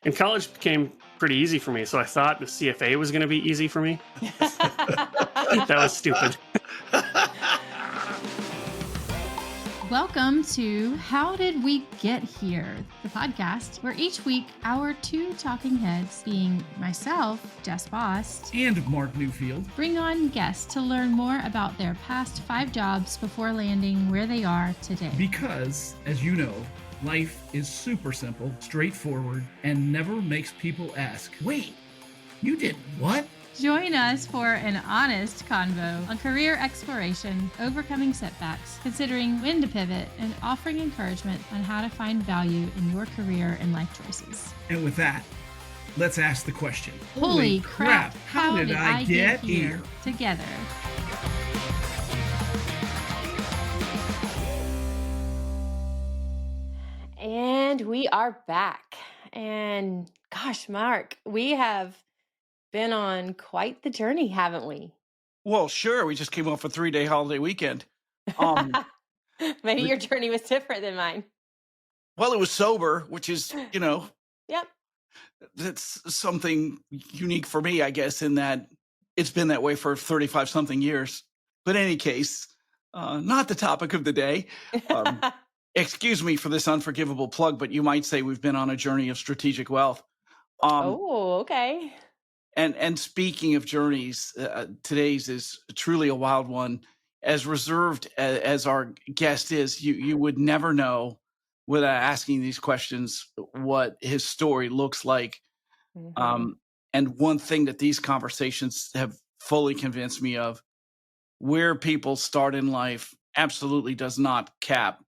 And college became pretty easy for me. So I thought the CFA was going to be easy for me. That was stupid. Welcome to How Did We Get Here, the podcast where each week our two talking heads, being myself, Jess Bost, and Mark Newfield, bring on guests to learn more about their past 5 jobs before landing where they are today. Because, as you know, life is super simple, straightforward, and never makes people ask, wait, you did what? Join us for an honest convo on career exploration, overcoming setbacks, considering when to pivot, and offering encouragement on how to find value in your career and life choices. And with that, let's ask the question. Holy crap, how did I get here? Together. And we are back. And gosh, Mark, we have been on quite the journey, haven't we? Well, sure. We just came off a 3-day holiday weekend. Maybe your journey was different than mine. Well, it was sober, which is, Yep. that's something unique for me, I guess, in that it's been that way for 35-something years. But in any case, not the topic of the day. Excuse me for this unforgivable plug, but you might say we've been on a journey of strategic wealth. Okay. And speaking of journeys, today's is truly a wild one. As reserved as our guest is, you would never know without asking these questions what his story looks like. Mm-hmm. And one thing that these conversations have fully convinced me of, where people start in life absolutely does not cap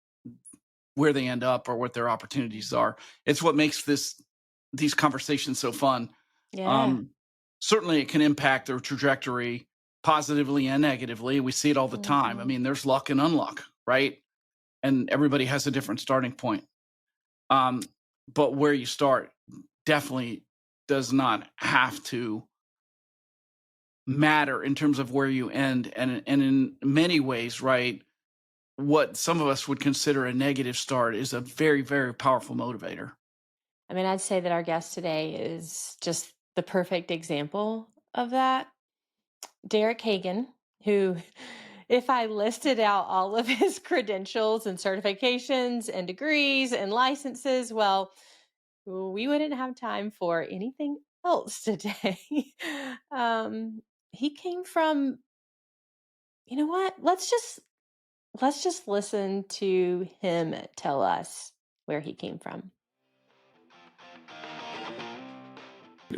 where they end up or what their opportunities are. It's what makes these conversations so fun. Yeah. Certainly it can impact their trajectory positively and negatively. We see it all the time. I Mhm. mean, there's luck and unluck, right? And everybody has a different starting point. But where you start definitely does not have to matter in terms of where you end. And in many ways, right, what some of us would consider a negative start is a very, very powerful motivator. I mean, I'd say that our guest today is just the perfect example of that. Derek Hagen, who, if I listed out all of his credentials and certifications and degrees and licenses, well, we wouldn't have time for anything else today. He came from, you know what? Let's just listen to him tell us where he came from.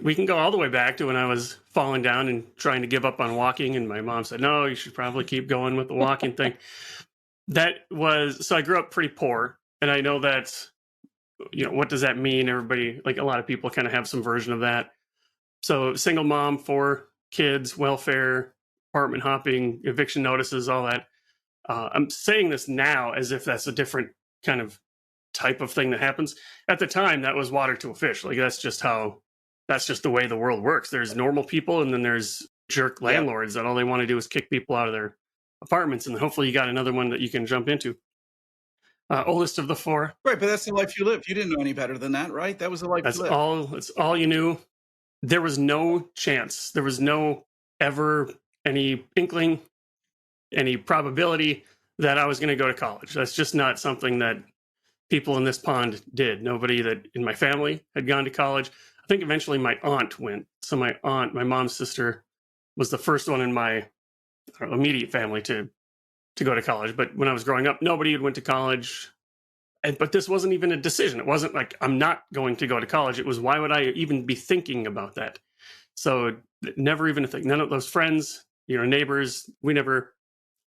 We can go all the way back to when I was falling down and trying to give up on walking. And my mom said, no, you should probably keep going with the walking thing. So I grew up pretty poor. And I know that, what does that mean? Everybody, like a lot of people kind of have some version of that. So single mom, 4 kids, welfare, apartment hopping, eviction notices, all that. I'm saying this now as if that's a different kind of type of thing that happens. At the time, that was water to a fish. Like that's just the way the world works. There's normal people and then there's jerk landlords that all they want to do is kick people out of their apartments. And hopefully you got another one that you can jump into. Oldest of the 4. Right, but that's the life you lived. You didn't know any better than that, right? That was the life you lived. That's all you knew. There was no chance. There was no ever any inkling, any probability that I was going to go to college. That's just not something that people in this pond did. Nobody that in my family had gone to college. I think eventually my aunt went. So my aunt, my mom's sister, was the first one in my immediate family to go to college. But when I was growing up, nobody had went to college. But this wasn't even a decision. It wasn't like, I'm not going to go to college. It was, why would I even be thinking about that? So never even a thing. None of those friends, neighbors, we never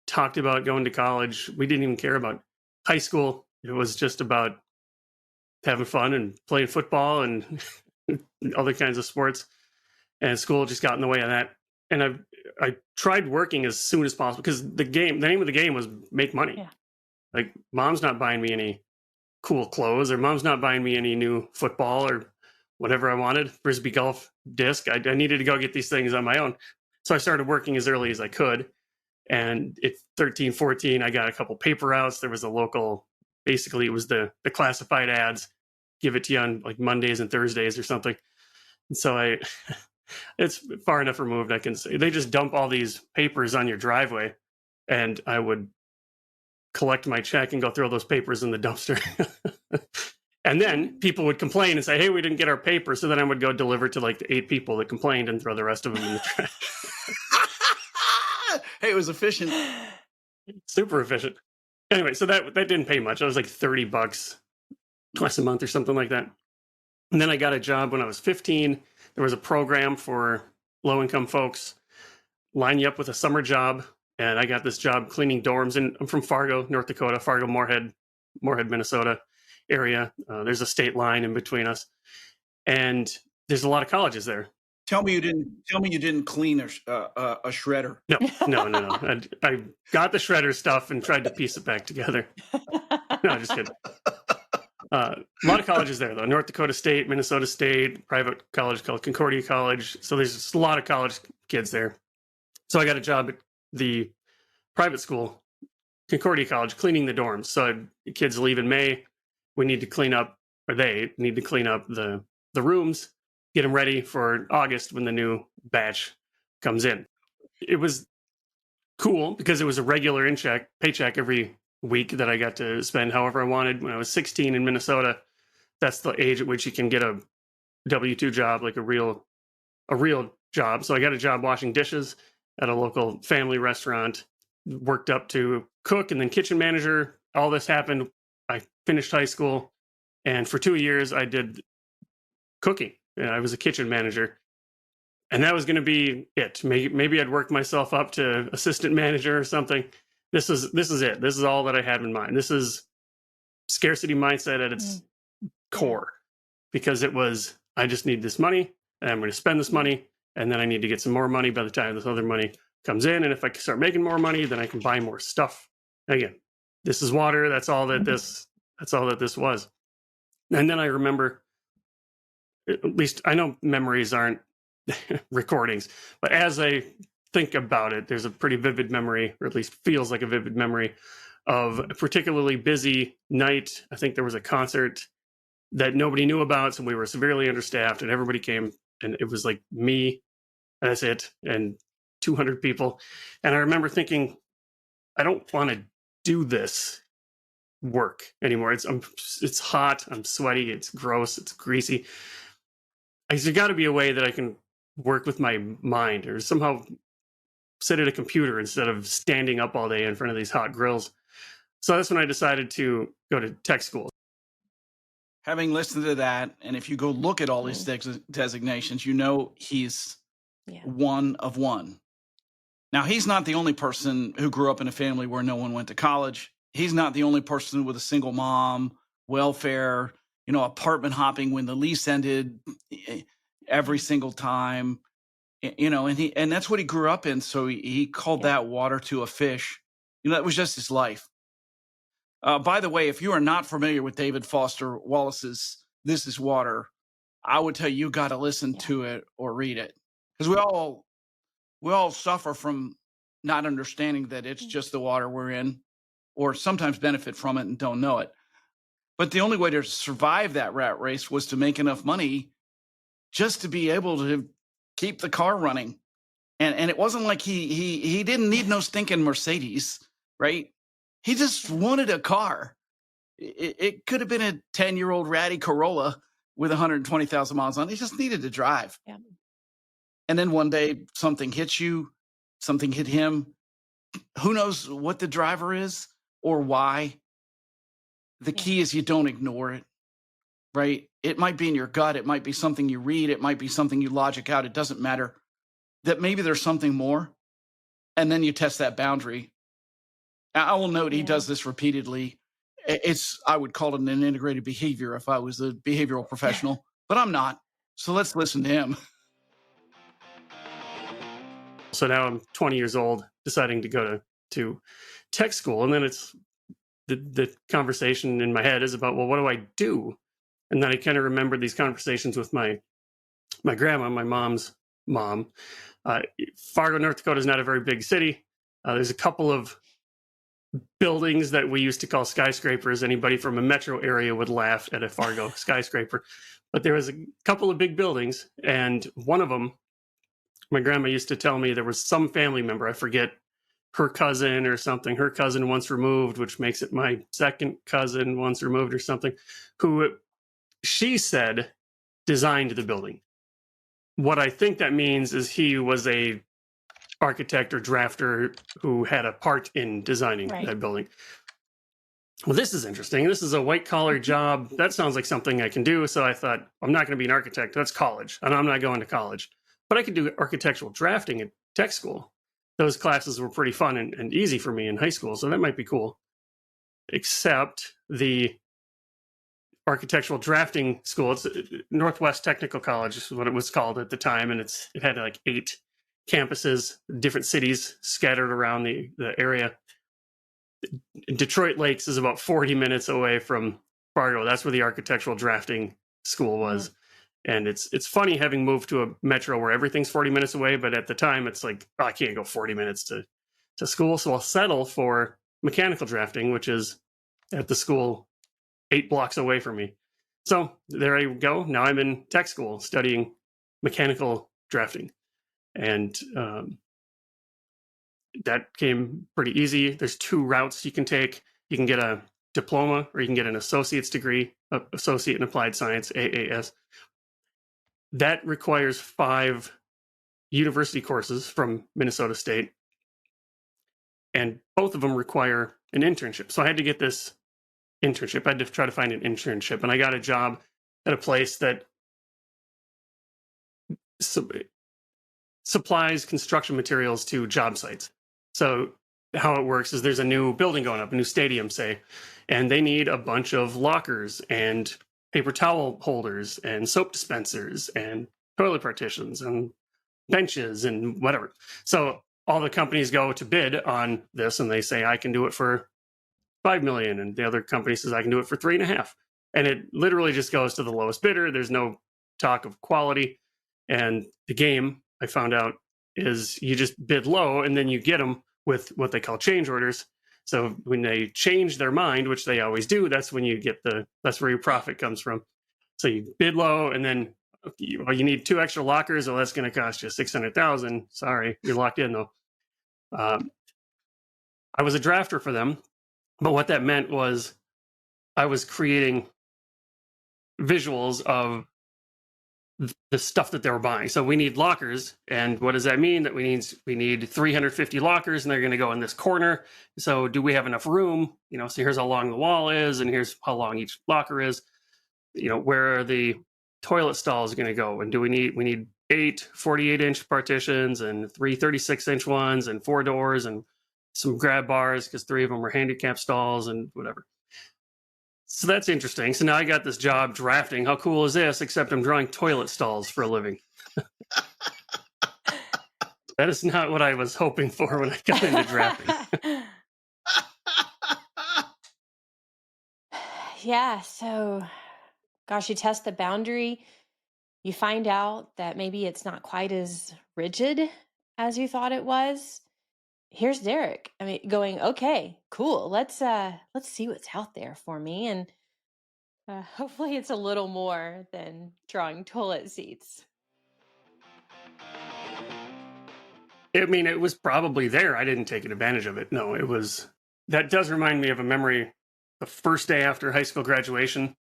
talked about going to college. We didn't even care about high school. It was just about having fun and playing football and other kinds of sports. And school just got in the way of that. And I tried working as soon as possible because the name of the game was make money. Yeah. Like mom's not buying me any cool clothes or mom's not buying me any new football or whatever I wanted, frisbee golf disc. I needed to go get these things on my own. So I started working as early as I could. And at 13, 14, I got a couple paper routes. There was a local, basically it was the classified ads. give it to you on like Mondays and Thursdays or something. And so it's far enough removed. I can say they just dump all these papers on your driveway, and I would collect my check and go throw those papers in the dumpster. And then people would complain and say, hey, we didn't get our paper. So then I would go deliver to like the 8 people that complained and throw the rest of them in the trash. Hey, it was efficient. Super efficient. Anyway, so that didn't pay much. It was like $30 twice a month or something like that. And then I got a job when I was 15. There was a program for low-income folks, line you up with a summer job. And I got this job cleaning dorms. And I'm from Fargo, North Dakota, Fargo-Moorhead, Minnesota area. There's a state line in between us. And there's a lot of colleges there. Tell me you didn't clean a shredder. No. I got the shredder stuff and tried to piece it back together. No, just kidding. A lot of colleges there, though. North Dakota State, Minnesota State, private college called Concordia College. So there's just a lot of college kids there. So I got a job at the private school, Concordia College, cleaning the dorms. So kids leave in May. We need to clean up, or they need to clean up the rooms, get them ready for August when the new batch comes in. It was cool because it was a regular paycheck every week that I got to spend however I wanted. When I was 16 in Minnesota, that's the age at which you can get a W-2 job, like a real job. So I got a job washing dishes at a local family restaurant, worked up to cook and then kitchen manager. All this happened. I finished high school, and for 2 years I did cooking. I was a kitchen manager, and that was going to be it. Maybe I'd work myself up to assistant manager or something. This is it. This is all that I had in mind. This is scarcity mindset at its core, because it was, I just need this money, and I'm going to spend this money, and then I need to get some more money by the time this other money comes in. And if I start making more money, then I can buy more stuff. Again, this is water. That's all that this was. And then I remember, at least I know memories aren't recordings, but as I think about it, there's a pretty vivid memory, or at least feels like a vivid memory, of a particularly busy night. I think there was a concert that nobody knew about, so we were severely understaffed, and everybody came, and it was like me, and that's it, and 200 people. And I remember thinking, I don't want to do this work anymore. It's hot, I'm sweaty, it's gross, it's greasy. There's got to be a way that I can work with my mind, or somehow sit at a computer instead of standing up all day in front of these hot grills. So that's when I decided to go to tech school. Having listened to that, and if you go look at all his designations, you know he's one of one. Now, he's not the only person who grew up in a family where no one went to college. He's not the only person with a single mom, welfare, apartment hopping when the lease ended every single time, and that's what he grew up in. So he called that water to a fish. That was just his life. By the way, if you are not familiar with David Foster Wallace's This Is Water, I would tell you got to listen to it or read it, because we all suffer from not understanding that it's just the water we're in, or sometimes benefit from it and don't know it. But the only way to survive that rat race was to make enough money just to be able to keep the car running. And it wasn't like he didn't need no stinking Mercedes, right? He just wanted a car. It could have been a 10-year-old ratty Corolla with 120,000 miles on it. He just needed to drive. Yeah. And then one day something hits you, something hit him. Who knows what the driver is or why? The key is you don't ignore it, right? It might be in your gut. It might be something you read. It might be something you logic out. It doesn't matter. That maybe there's something more. And then you test that boundary. I will note he does this repeatedly. I would call it an integrated behavior if I was a behavioral professional, but I'm not. So let's listen to him. So now I'm 20 years old, deciding to go to tech school. And then it's the conversation in my head is about, well, what do I do? And then I kind of remember these conversations with my grandma, my mom's mom. Fargo, North Dakota is not a very big city. There's a couple of buildings that we used to call skyscrapers. Anybody from a metro area would laugh at a Fargo skyscraper. But there was a couple of big buildings, and one of them, my grandma used to tell me there was some family member, I forget, her cousin or something, her cousin once removed, which makes it my second cousin once removed or something, who she said designed the building. What I think that means is he was a architect or drafter who had a part in designing that building. Well, this is interesting. This is a white collar job. That sounds like something I can do. So I thought, I'm not going to be an architect. That's college. And I'm not going to college. But I could do architectural drafting at tech school. Those classes were pretty fun and easy for me in high school. So that might be cool. Except the architectural drafting school, it's Northwest Technical College is what it was called at the time. And it had like 8 campuses, different cities scattered around the area. Detroit Lakes is about 40 minutes away from Fargo. That's where the architectural drafting school was. And it's funny having moved to a metro where everything's 40 minutes away, but at the time it's like, I can't go 40 minutes to school. So I'll settle for mechanical drafting, which is at the school 8 blocks away from me. So there I go. Now I'm in tech school studying mechanical drafting. And that came pretty easy. There's 2 routes you can take. You can get a diploma or you can get an associate's degree, associate in applied science, AAS. That requires 5 university courses from Minnesota State. And both of them require an internship. So I had to get this internship. I had to try to find an internship. And I got a job at a place that supplies construction materials to job sites. So how it works is there's a new building going up, a new stadium, say, and they need a bunch of lockers and paper towel holders and soap dispensers and toilet partitions and benches and whatever. So all the companies go to bid on this and they say, I can do it for $5 million. And the other company says, I can do it for $3.5 million. And it literally just goes to the lowest bidder. There's no talk of quality. And the game, I found out, is you just bid low and then you get them with what they call change orders. So when they change their mind, which they always do, that's when you get that's where your profit comes from. So you bid low and then you need 2 extra lockers. Well, that's going to cost you $600,000. Sorry, you're locked in though. I was a drafter for them, but what that meant was I was creating visuals of the stuff that they were buying. So we need lockers. And what does that mean? That we need 350 lockers and they're going to go in this corner. So do we have enough room? So here's how long the wall is and here's how long each locker is. Where are the toilet stalls going to go? And we need 8 48-inch partitions and 3 36-inch ones and 4 doors and some grab bars because 3 of them were handicap stalls and whatever. So that's interesting. So now I got this job drafting. How cool is this? Except I'm drawing toilet stalls for a living. That is not what I was hoping for when I got into drafting. Yeah, so gosh, you test the boundary. You find out that maybe it's not quite as rigid as you thought it was. Here's Derek. Going, okay, cool. Let's see what's out there for me, and hopefully it's a little more than drawing toilet seats. It was probably there. I didn't take advantage of it. No, it was. That does remind me of a memory. The first day after high school graduation,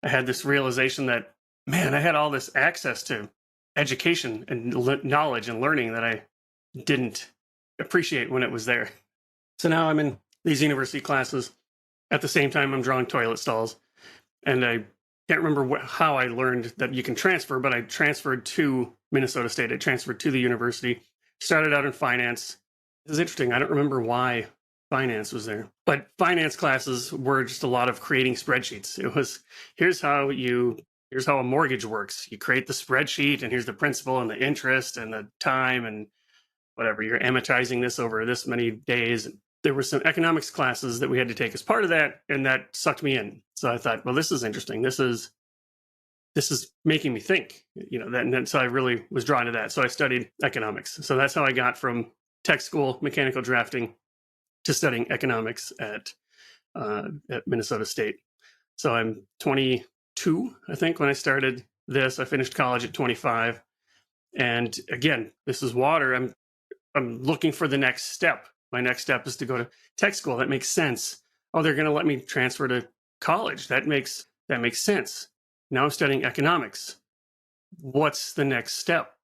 I had this realization that, man, I had all this access to education and knowledge and learning that I didn't appreciate when it was there. So now I'm in these university classes. At the same time, I'm drawing toilet stalls. And I can't remember how I learned that you can transfer, but I transferred to Minnesota State. I transferred to the university, started out in finance. This is interesting. I don't remember why finance was there, but finance classes were just a lot of creating spreadsheets. It was, here's how a mortgage works. You create the spreadsheet and here's the principal and the interest and the time and whatever. You're amortizing this over this many days. There were some economics classes that we had to take as part of that, and that sucked me in. So I thought, well, this is interesting. This is making me think, so I really was drawn to that. So I studied economics. So that's how I got from tech school, mechanical drafting, to studying economics at Minnesota State. So I'm 22, I think, when I started this. I finished college at 25. And again, this is water. I'm looking for the next step. My next step is to go to tech school. That makes sense. Oh, they're going to let me transfer to college. That makes sense. Now I'm studying economics. What's the next step?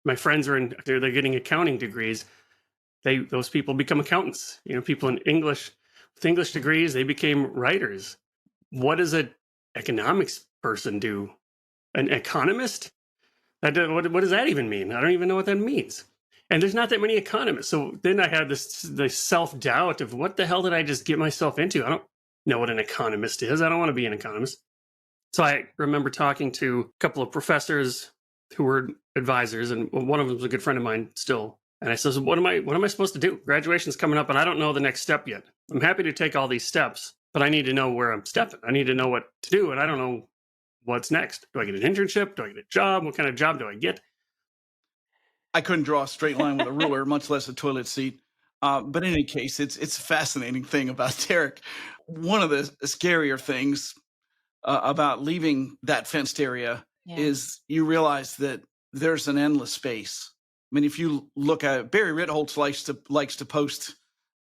My friends they're getting accounting degrees. Those people become accountants. People in English with English degrees, they became writers. What does an economics person do? An economist? What does that even mean? I don't even know what that means. And there's not that many economists. So then I had this self-doubt of what the hell did I just get myself into? I don't know what an economist is. I don't want to be an economist. So I remember talking to a couple of professors who were advisors, and one of them was a good friend of mine still. And I said, what am I supposed to do? Graduation's coming up and I don't know the next step yet. I'm happy to take all these steps, but I need to know where I'm stepping. I need to know what to do, and I don't know what's next. Do I get an internship? Do I get a job? What kind of job do I get? I couldn't draw a straight line with a ruler, much less a toilet seat. But in any case, it's a fascinating thing about Derek. One of the scarier things about leaving that fenced area is you realize that there's an endless space. I mean, if you look at it, Barry Ritholtz likes to post,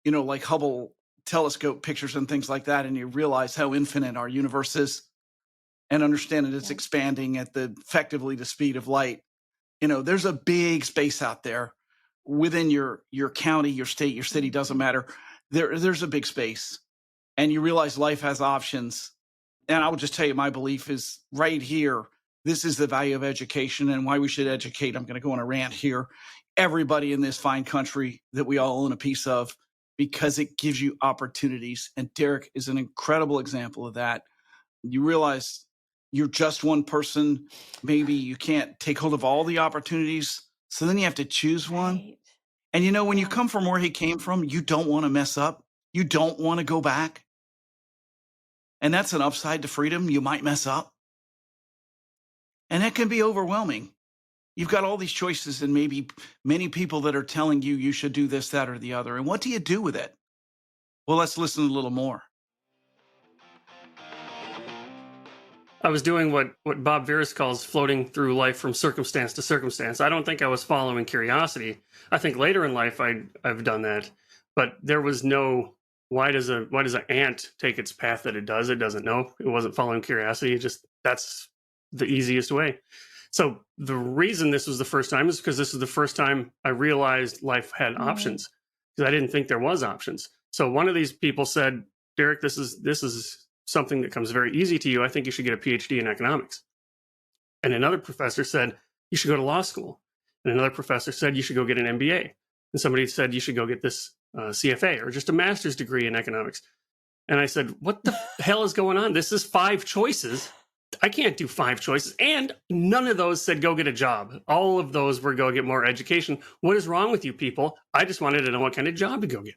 like Hubble telescope pictures and things like that, and you realize how infinite our universe is, and understand that it's expanding at effectively the speed of light. There's a big space out there within your county, your state, your city, doesn't matter. There's a big space, and you realize life has options. And I will just tell you, my belief is right here. This is the value of education and why we should educate. I'm going to go on a rant here. Everybody in this fine country that we all own a piece of, because it gives you opportunities. And Derek is an incredible example of that. You realize you're just one person. Maybe you can't take hold of all the opportunities. So then you have to choose one. Right. And when you come from where he came from, you don't want to mess up. You don't want to go back. And that's an upside to freedom. You might mess up. And that can be overwhelming. You've got all these choices and maybe many people that are telling you should do this, that, or the other. And what do you do with it? Well, let's listen a little more. I was doing what Bob Virus calls floating through life from circumstance to circumstance. I don't think I was following curiosity. I think later in life I've done that, but there was no why does an ant take its path that it does? It doesn't know. It wasn't following curiosity. That's the easiest way. So the reason this was the first time is because this is the first time I realized life had options, because I didn't think there was options. So one of these people said, Derek, this is something that comes very easy to you. I think you should get a PhD in economics. And another professor said, you should go to law school. And another professor said, you should go get an MBA. And somebody said, you should go get this CFA or just a master's degree in economics. And I said, what the hell is going on? This is 5 choices. I can't do 5 choices. And none of those said go get a job. All of those were go get more education. What is wrong with you people? I just wanted to know what kind of job to go get.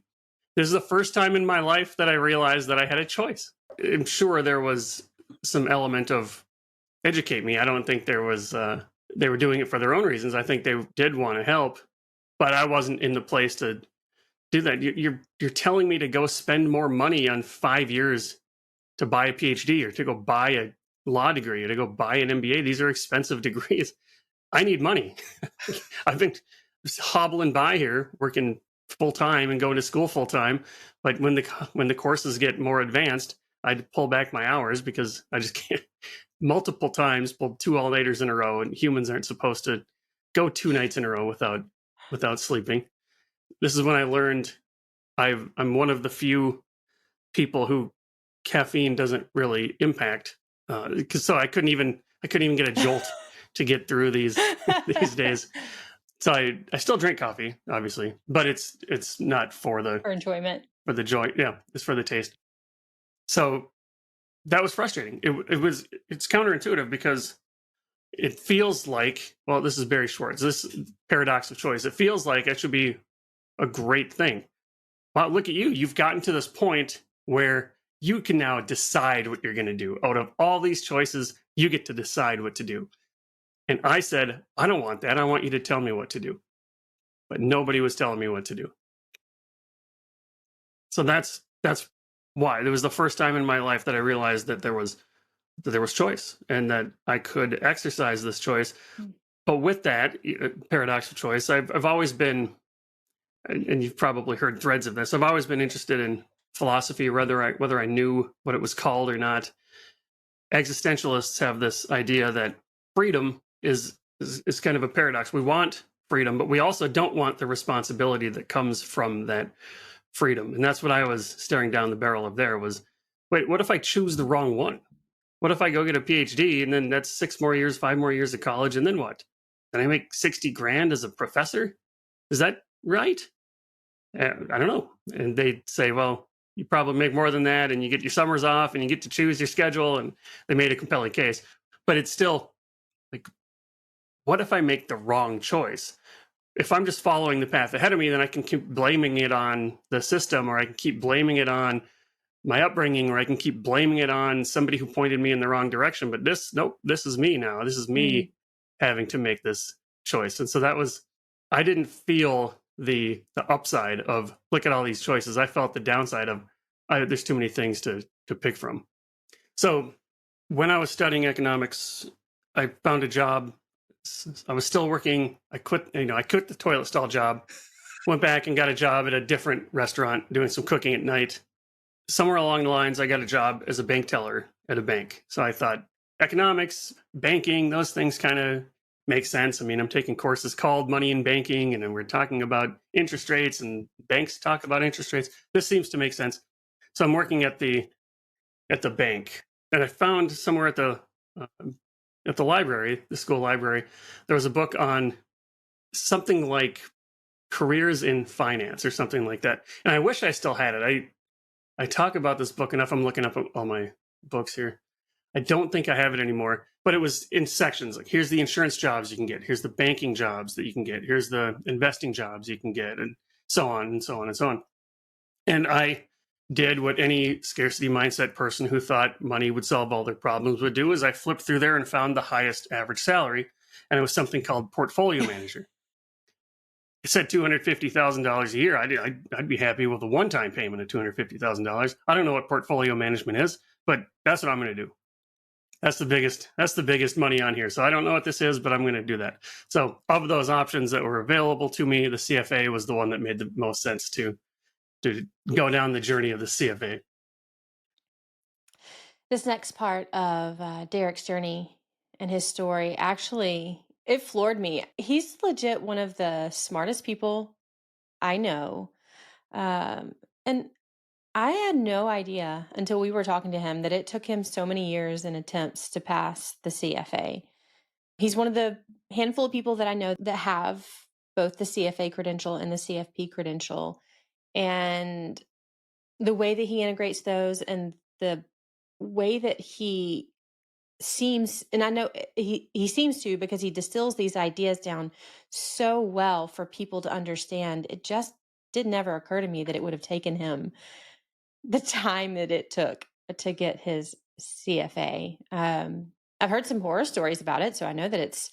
This is the first time in my life that I realized that I had a choice. I'm sure there was some element of educate me. I don't think there was, they were doing it for their own reasons. I think they did want to help, but I wasn't in the place to do that. You're telling me to go spend more money on 5 years to buy a PhD or to go buy a law degree or to go buy an MBA. These are expensive degrees. I need money. I've been hobbling by here, working full time and going to school full time. But when the courses get more advanced, I'd pull back my hours because I just can't. Multiple times pulled 2 all-nighters in a row, and humans aren't supposed to go 2 nights in a row without sleeping. This is when I learned I'm one of the few people who caffeine doesn't really impact. So I couldn't even get a jolt to get through these days. So I still drink coffee, obviously, but it's not for enjoyment, for the joy. Yeah, it's for the taste. So that was frustrating. It's counterintuitive because it feels like, well, this is Barry Schwartz, this paradox of choice. It feels like it should be a great thing. Wow, look at you. You've gotten to this point where you can now decide what you're going to do. Out of all these choices, you get to decide what to do. And I said, I don't want that. I want you to tell me what to do. But nobody was telling me what to do. So that's why. It was the first time in my life that I realized that there was choice and that I could exercise this choice. But with that paradox of choice, I've always been, and you've probably heard threads of this, I've always been interested in philosophy, whether I knew what it was called or not. Existentialists have this idea that freedom is kind of a paradox. We want freedom, but we also don't want the responsibility that comes from that freedom. And that's what I was staring down the barrel of there was, wait, what if I choose the wrong one? What if I go get a PhD and then that's 6 more years, 5 more years of college, and then what? Then I make 60 grand as a professor? Is that right? I don't know. And they say, well, you probably make more than that, and you get your summers off, and you get to choose your schedule, and they made a compelling case. But it's still like, what if I make the wrong choice? If I'm just following the path ahead of me, then I can keep blaming it on the system, or I can keep blaming it on my upbringing, or I can keep blaming it on somebody who pointed me in the wrong direction. But this is me now. This is me having to make this choice. And so that was, I didn't feel the upside of look at all these choices. I felt the downside of there's too many things to pick from. So when I was studying economics, I found a job. I was still working. I quit the toilet stall job, went back and got a job at a different restaurant doing some cooking at night. Somewhere along the lines, I got a job as a bank teller at a bank. So I thought economics, banking, those things kind of make sense. I mean, I'm taking courses called Money in Banking, and then we're talking about interest rates, and banks talk about interest rates. This seems to make sense. So I'm working at the bank, and I found somewhere at the library, the school library, there was a book on something like careers in finance or something like that. And I wish I still had it. I talk about this book enough. I'm looking up all my books here. I don't think I have it anymore, but it was in sections. Like, here's the insurance jobs you can get. Here's the banking jobs that you can get. Here's the investing jobs you can get, and so on and so on and so on. And I did what any scarcity mindset person who thought money would solve all their problems would do, is I flipped through there and found the highest average salary, and it was something called portfolio manager. It said $250,000 a year. I'd be happy with a one-time payment of $250,000. I don't know what portfolio management is, but that's what I'm going to do. That's the biggest money on here. So I don't know what this is, but I'm going to do that. So of those options that were available to me, the CFA was the one that made the most sense to go down the journey of the CFA. This next part of Derek's journey and his story, actually, it floored me. He's legit one of the smartest people I know. And I had no idea until we were talking to him that it took him so many years and attempts to pass the CFA. He's one of the handful of people that I know that have both the CFA credential and the CFP credential. And the way that he integrates those, and the way that he seems, and I know he seems to, because he distills these ideas down so well for people to understand. It just did never occur to me that it would have taken him the time that it took to get his CFA. I've heard some horror stories about it, so I know that it's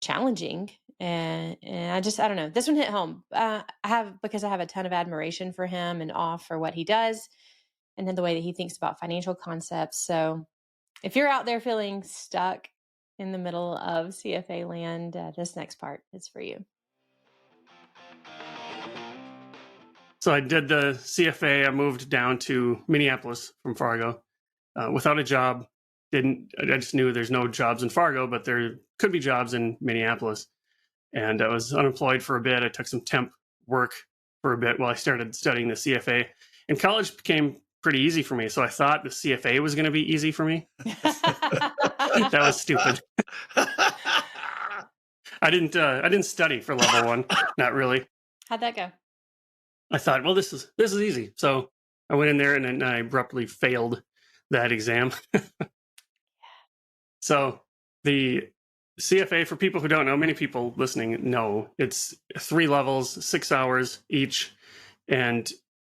challenging, and I don't know. This one hit home. Because I have a ton of admiration for him and awe for what he does, and then the way that he thinks about financial concepts. So if you're out there feeling stuck in the middle of CFA land, this next part is for you. So I did the CFA. I moved down to Minneapolis from Fargo without a job. I just knew there's no jobs in Fargo, but there could be jobs in Minneapolis. And I was unemployed for a bit. I took some temp work for a bit while I started studying the CFA. And college became pretty easy for me. So I thought the CFA was going to be easy for me. That was stupid. I didn't study for level 1. Not really. How'd that go? I thought, well, this is easy. So I went in there and then I abruptly failed that exam. So the CFA, for people who don't know, many people listening know, it's 3 levels, 6 hours each. And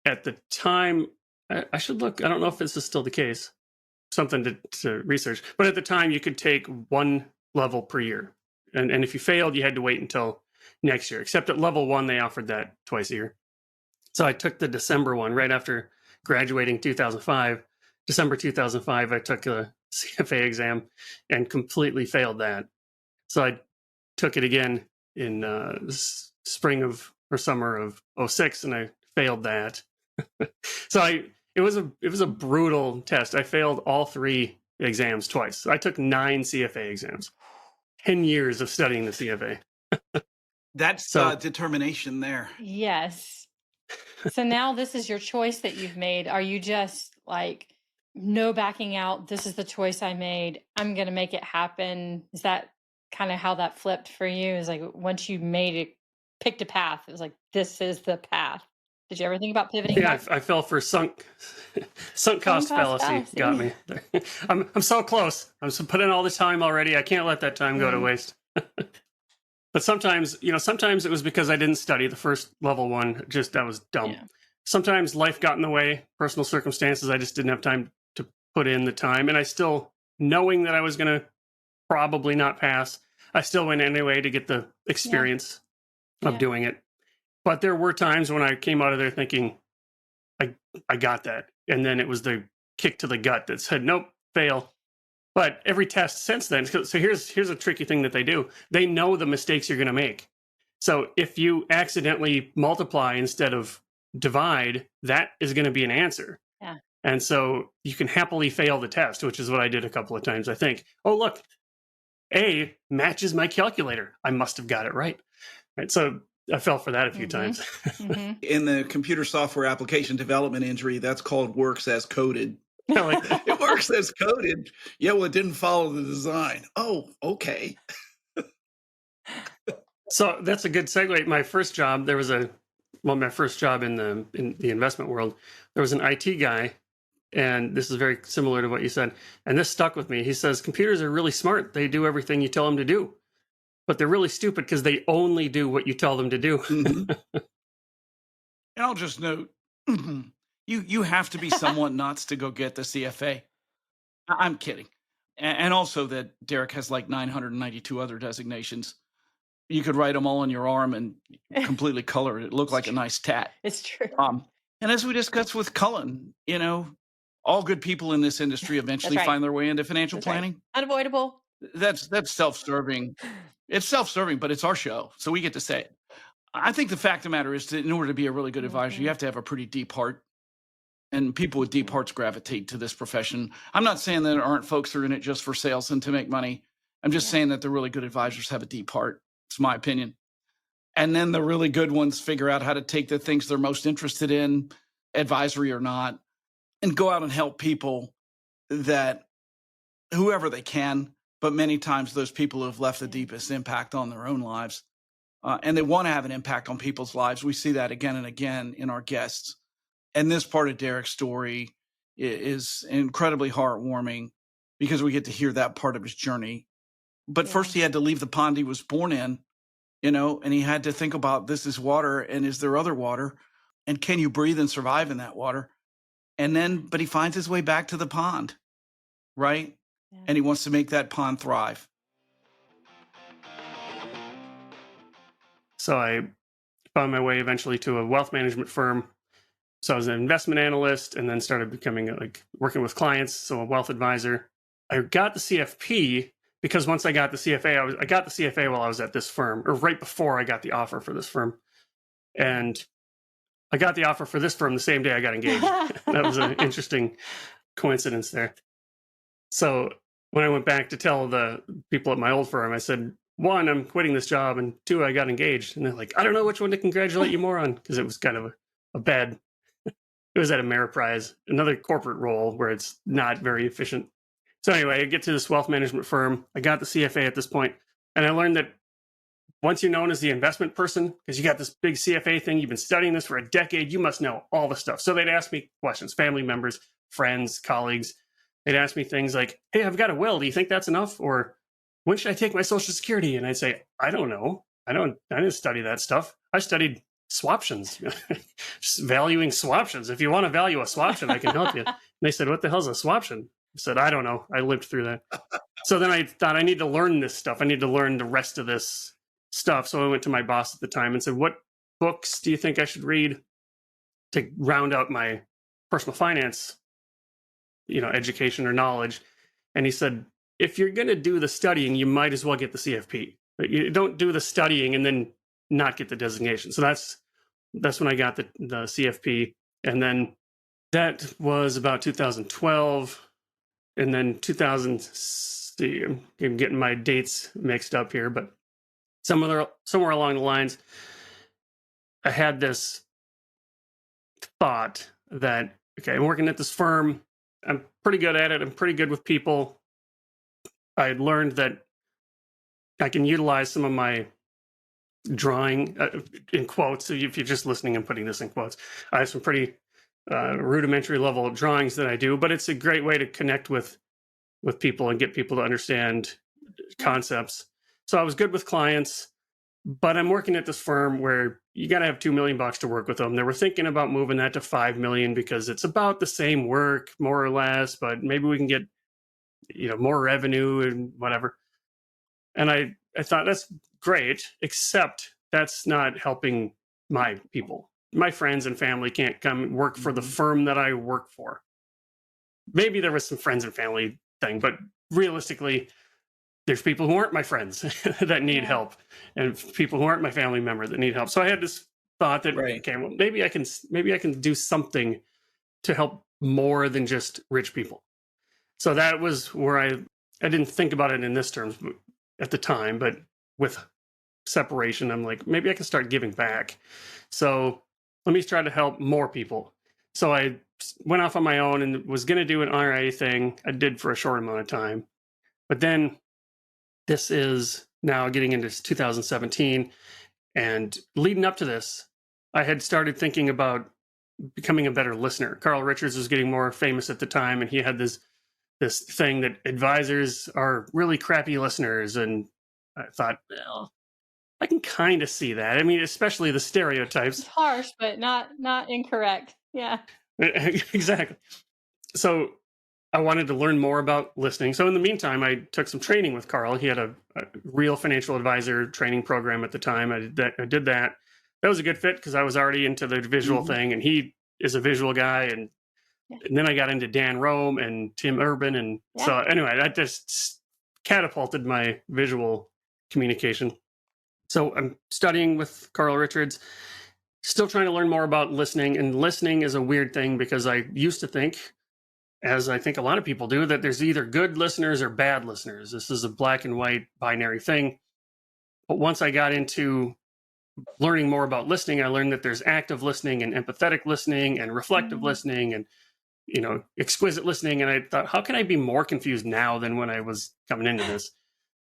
at the time, I should look, I don't know if this is still the case, something to research, but at the time you could take 1 level per year. And if you failed, you had to wait until next year, except at level 1, they offered that twice a year. So I took the December one right after graduating 2005. December 2005, I took a CFA exam and completely failed that. So I took it again in spring of or summer of 06, and I failed that. So it was a brutal test. I failed all 3 exams twice. So I took 9 CFA exams. 10 years of studying the CFA. That's So- determination there. Yes. So now this is your choice that you've made. Are you just like, no backing out? This is the choice I made. I'm going to make it happen. Is that kind of how that flipped for you? Is like once you made it, picked a path, it was like, this is the path. Did you ever think about pivoting? Yeah, I fell for sunk cost fallacy. Got me. I'm so close. I'm putting in all the time already. I can't let that time go to waste. But sometimes it was because I didn't study the first level one. Just that was dumb. Yeah. Sometimes life got in the way, personal circumstances. I just didn't have time to put in the time. And I still, knowing that I was going to probably not pass, I still went anyway to get the experience of doing it. But there were times when I came out of there thinking, I got that. And then it was the kick to the gut that said, nope, fail. But every test since then, so here's a tricky thing that they do. They know the mistakes you're going to make. So if you accidentally multiply instead of divide, that is going to be an answer. Yeah. And so you can happily fail the test, which is what I did a couple of times. I think, oh, look, A matches my calculator. I must have got it right. Right. So I fell for that a few times. In the computer software application development injury, that's called works as coded. It works as coded. Yeah, well, it didn't follow the design. Oh, okay. So that's a good segue. My first job, my first job in the investment world, there was an IT guy, and this is very similar to what you said, and this stuck with me. He says, computers are really smart. They do everything you tell them to do, but they're really stupid because they only do what you tell them to do. And I'll just note, you have to be somewhat nuts to go get the CFA. I'm kidding. And also that Derek has like 992 other designations. You could write them all on your arm and completely color it. It looked like a nice tat. It's true. And as we discussed with Cullen, all good people in this industry eventually find their way into financial planning. Unavoidable. That's self-serving. It's self-serving, but it's our show, so we get to say it. I think the fact of the matter is that in order to be a really good advisor, you have to have a pretty deep heart. And people with deep hearts gravitate to this profession. I'm not saying that there aren't folks who are in it just for sales and to make money. I'm just saying that the really good advisors have a deep heart. It's my opinion. And then the really good ones figure out how to take the things they're most interested in, advisory or not, and go out and help people that whoever they can, but many times those people who have left the deepest impact on their own lives. And they want to have an impact on people's lives. We see that again and again in our guests. And this part of Derek's story is incredibly heartwarming because we get to hear that part of his journey. But first he had to leave the pond he was born in, and he had to think about, this is water, and is there other water? And can you breathe and survive in that water? But he finds his way back to the pond, right? Yeah. And he wants to make that pond thrive. So I found my way eventually to a wealth management firm. So I was an investment analyst and then started becoming working with clients. So a wealth advisor. I got the CFP because once I got the CFA, I got the CFA while I was at this firm, or right before I got the offer for this firm. And I got the offer for this firm the same day I got engaged. That was an interesting coincidence there. So when I went back to tell the people at my old firm, I said, 1, I'm quitting this job, and 2, I got engaged. And they're like, I don't know which one to congratulate you more on, because it was kind of a bad, it was at Ameriprise, another corporate role where it's not very efficient. So anyway, I get to this wealth management firm. I got the CFA at this point, and I learned that once you're known as the investment person, because you got this big CFA thing, you've been studying this for a decade, you must know all the stuff. So they'd ask me questions, family members, friends, colleagues. They'd ask me things like, hey, I've got a will. Do you think that's enough? Or when should I take my Social Security? And I'd say, I don't know. I didn't study that stuff. I studied swaptions, just valuing swaptions. If you want to value a swaption, I can help you. And they said, what the hell's a swaption? I said, I don't know. I lived through that. So then I thought, I need to learn this stuff. I need to learn the rest of this stuff. So I went to my boss at the time and said, what books do you think I should read? to round out my personal finance, education or knowledge. And he said, if you're going to do the studying, you might as well get the CFP. But you don't do the studying and then not get the designation. So that's when I got the CFP. And then that was about 2012. And then 2000, I'm getting my dates mixed up here, but somewhere along the lines, I had this thought that, okay, I'm working at this firm. I'm pretty good at it. I'm pretty good with people. I had learned that I can utilize some of my drawing, in quotes. So if you're just listening and putting this in quotes, I have some pretty rudimentary level drawings that I do, but it's a great way to connect with people and get people to understand concepts. So I was good with clients, but I'm working at this firm where you got to have $2 million to work with them. They were thinking about moving that to 5 million because it's about the same work, more or less, but maybe we can get, more revenue and whatever. And I thought that's great, except that's not helping my people. My friends and family can't come work for the firm that I work for. Maybe there was some friends and family thing, but realistically, there's people who aren't my friends that need help, and people who aren't my family member that need help. So I had this thought that, okay, well, maybe I can do something to help more than just rich people. So that was where I didn't think about it in this terms at the time, but with separation, I'm like, maybe I can start giving back. So let me try to help more people. So I went off on my own and was going to do an RIA thing. I did for a short amount of time, but then this is now getting into 2017, and leading up to this, I had started thinking about becoming a better listener. Carl Richards was getting more famous at the time, and he had this thing that advisors are really crappy listeners. And I thought, well, I can kind of see that. I mean, especially the stereotypes. It's harsh, but not incorrect. Yeah. Exactly. So I wanted to learn more about listening. So in the meantime, I took some training with Carl. He had a real financial advisor training program at the time. I did that. That was a good fit because I was already into the visual thing, and he is a visual guy. And then I got into Dan Rome and Tim Urban. And so anyway, that just catapulted my visual communication. So I'm studying with Carl Richards, still trying to learn more about listening. And listening is a weird thing because I used to think, as I think a lot of people do, that there's either good listeners or bad listeners. This is a black and white binary thing. But once I got into learning more about listening, I learned that there's active listening and empathetic listening and reflective listening and, exquisite listening. And I thought, how can I be more confused now than when I was coming into this?